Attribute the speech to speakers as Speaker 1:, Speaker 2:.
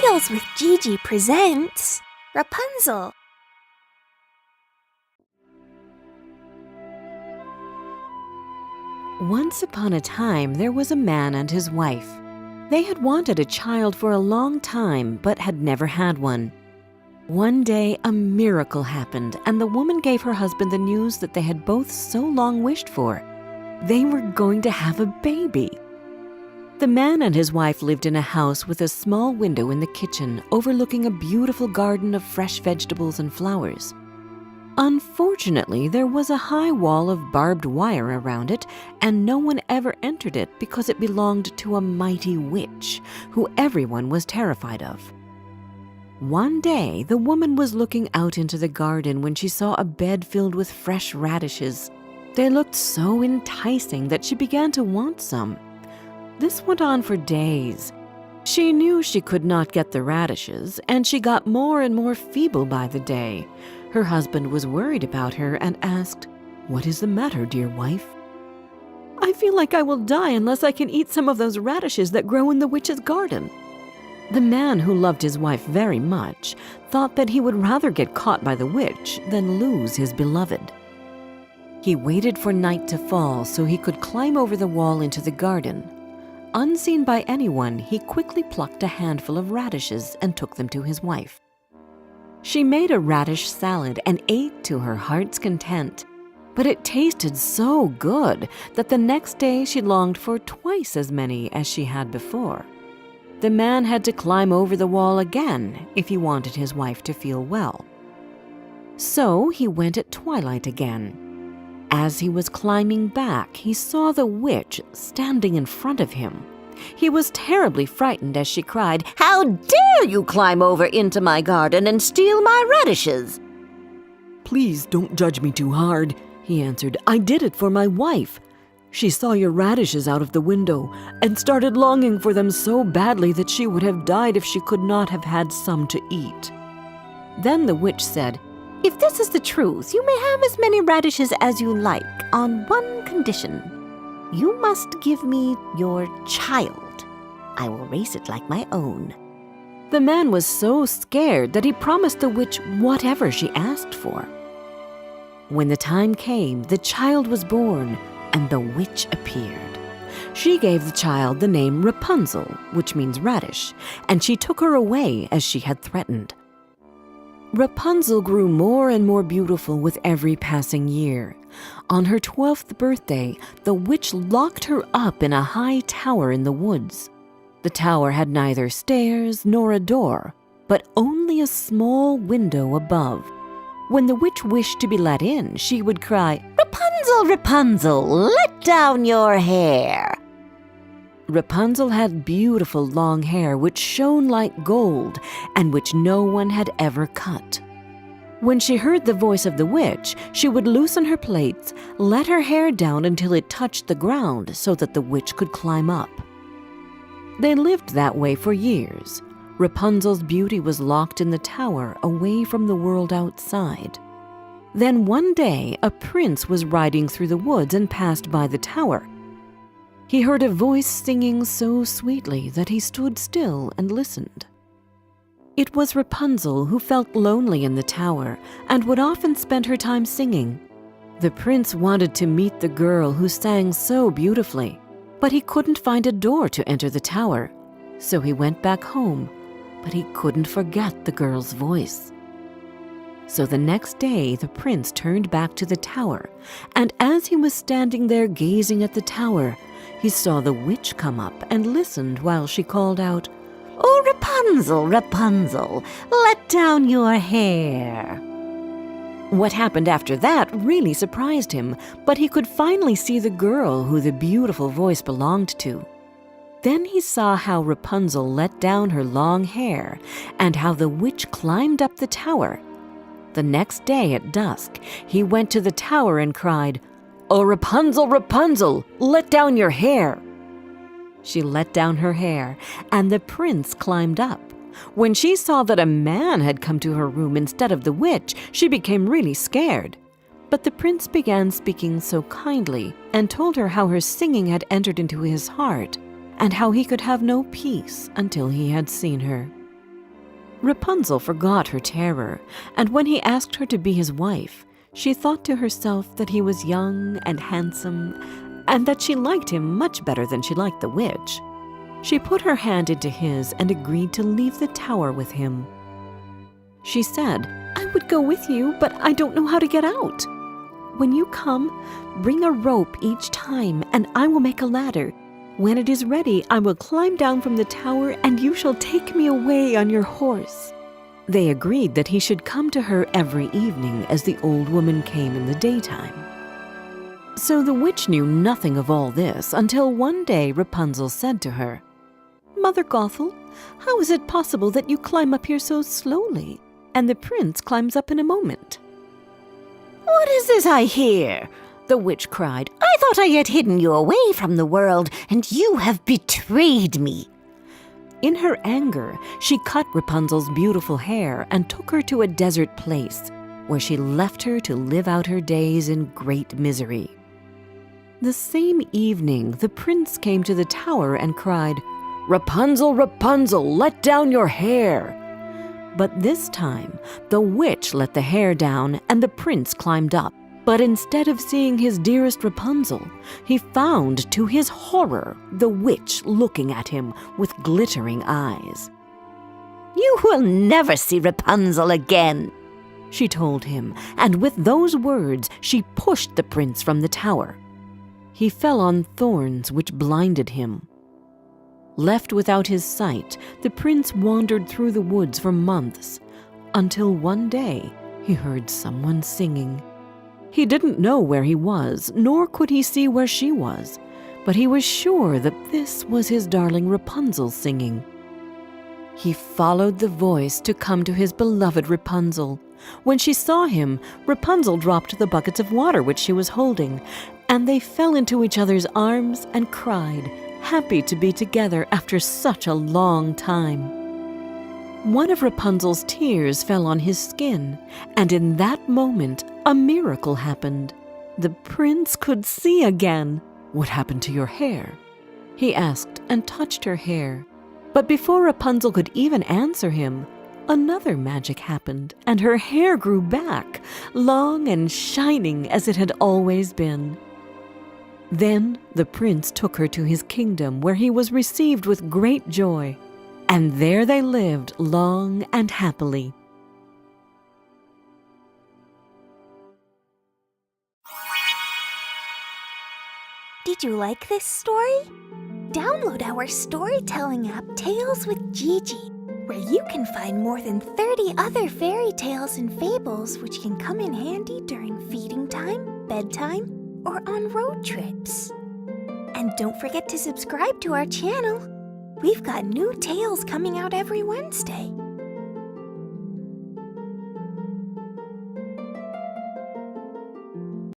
Speaker 1: Riddles with Gigi presents Rapunzel.
Speaker 2: Once upon a time, there was a man and his wife. They had wanted a child for a long time, but had never had one. One day, a miracle happened, and the woman gave her husband the news that they had both so long wished for. They were going to have a baby. The man and his wife lived in a house with a small window in the kitchen overlooking a beautiful garden of fresh vegetables and flowers. Unfortunately, there was a high wall of barbed wire around it, and no one ever entered it because it belonged to a mighty witch, who everyone was terrified of. One day, the woman was looking out into the garden when she saw a bed filled with fresh radishes. They looked so enticing that she began to want some. This went on for days. She knew she could not get the radishes, and she got more and more feeble by the day. Her husband was worried about her and asked, "What is the matter, dear wife?" "I feel like I will die unless I can eat some of those radishes that grow in the witch's garden." The man, who loved his wife very much, thought that he would rather get caught by the witch than lose his beloved. He waited for night to fall so he could climb over the wall into the garden. Unseen by anyone, he quickly plucked a handful of radishes and took them to his wife. She made a radish salad and ate to her heart's content, but it tasted so good that the next day she longed for twice as many as she had before. The man had to climb over the wall again if he wanted his wife to feel well. So he went at twilight again. As he was climbing back, he saw the witch standing in front of him. He was terribly frightened as she cried, "How dare you climb over into my garden and steal my radishes?" "Please don't judge me too hard," he answered. "I did it for my wife. She saw your radishes out of the window and started longing for them so badly that she would have died if she could not have had some to eat." Then the witch said, "If this is the truth, you may have as many radishes as you like, on one condition. You must give me your child. I will raise it like my own." The man was so scared that he promised the witch whatever she asked for. When the time came, the child was born, and the witch appeared. She gave the child the name Rapunzel, which means radish, and she took her away as she had threatened. Rapunzel grew more and more beautiful with every passing year. On her 12th birthday, the witch locked her up in a high tower in the woods. The tower had neither stairs nor a door, but only a small window above. When the witch wished to be let in, she would cry, "Rapunzel, Rapunzel, let down your hair." Rapunzel had beautiful long hair which shone like gold and which no one had ever cut. When she heard the voice of the witch, she would loosen her plaits, let her hair down until it touched the ground so that the witch could climb up. They lived that way for years. Rapunzel's beauty was locked in the tower away from the world outside. Then one day, a prince was riding through the woods and passed by the tower. He heard a voice singing so sweetly that he stood still and listened. It was Rapunzel, who felt lonely in the tower and would often spend her time singing. The prince wanted to meet the girl who sang so beautifully, but he couldn't find a door to enter the tower. So he went back home, but he couldn't forget the girl's voice. So the next day, the prince turned back to the tower, and as he was standing there gazing at the tower, he saw the witch come up and listened while she called out, "Oh, Rapunzel, Rapunzel, let down your hair." What happened after that really surprised him, but he could finally see the girl who the beautiful voice belonged to. Then he saw how Rapunzel let down her long hair and how the witch climbed up the tower. The next day at dusk, he went to the tower and cried, "Oh, Rapunzel, Rapunzel, let down your hair." She let down her hair, and the prince climbed up. When she saw that a man had come to her room instead of the witch, she became really scared. But the prince began speaking so kindly and told her how her singing had entered into his heart and how he could have no peace until he had seen her. Rapunzel forgot her terror, and when he asked her to be his wife, she thought to herself that he was young and handsome, and that she liked him much better than she liked the witch. She put her hand into his and agreed to leave the tower with him. She said, "I would go with you, but I don't know how to get out. When you come, bring a rope each time, and I will make a ladder. When it is ready, I will climb down from the tower, and you shall take me away on your horse." They agreed that he should come to her every evening as the old woman came in the daytime. So the witch knew nothing of all this until one day Rapunzel said to her, "Mother Gothel, how is it possible that you climb up here so slowly, and the prince climbs up in a moment?"
Speaker 3: "What is this I hear?" the witch cried. "I thought I had hidden you away from the world, and you have betrayed me."
Speaker 2: In her anger, she cut Rapunzel's beautiful hair and took her to a desert place, where she left her to live out her days in great misery. The same evening, the prince came to the tower and cried, "Rapunzel, Rapunzel, let down your hair!" But this time, the witch let the hair down and the prince climbed up. But instead of seeing his dearest Rapunzel, he found, to his horror, the witch looking at him with glittering eyes.
Speaker 3: "You will never see Rapunzel again,"
Speaker 2: she told him, and with those words she pushed the prince from the tower. He fell on thorns which blinded him. Left without his sight, the prince wandered through the woods for months, until one day he heard someone singing. He didn't know where he was, nor could he see where she was, but he was sure that this was his darling Rapunzel singing. He followed the voice to come to his beloved Rapunzel. When she saw him, Rapunzel dropped the buckets of water which she was holding, and they fell into each other's arms and cried, happy to be together after such a long time. One of Rapunzel's tears fell on his skin, and in that moment a miracle happened. The prince could see again. "What happened to your hair?" he asked and touched her hair. But before Rapunzel could even answer him, another magic happened, and her hair grew back, long and shining as it had always been. Then the prince took her to his kingdom, where he was received with great joy, and there they lived long and happily.
Speaker 1: Did you like this story? Download our storytelling app, Tales with Gigi, where you can find more than 30 other fairy tales and fables which can come in handy during feeding time, bedtime, or on road trips. And don't forget to subscribe to our channel. We've got new tales coming out every Wednesday.